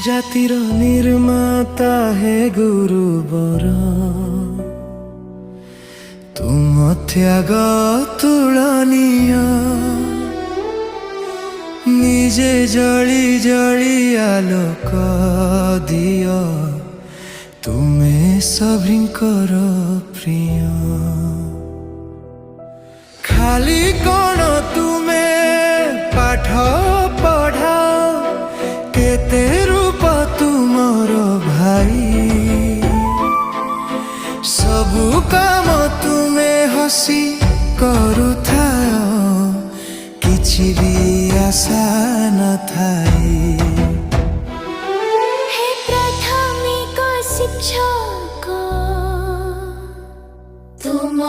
ଜାତିର ନିର୍ମାତା ହେ ଗୁରୁବର, ତୁମ ତ୍ୟାଗ ତୁଳନୀୟ। ନିଜେ ଜଳି ଜଳି ଆଲୋକ ଦିଅ, ତୁମେ ସଭିଙ୍କର ପ୍ରିୟ। ଖାଲି କ'ଣ ତୁମେ ପାଠ ପଢ଼ାଅ, କେତେ ରୂପ ତୁମର ଭାଇ। ସବୁ କାମ ତୁମେ ହସି କରୁଥାଅ, କିଛି ବି ଆଶା ନଥାଏ। ହେ ପ୍ରାଥମିକ ଶିକ୍ଷକ, ତୁମ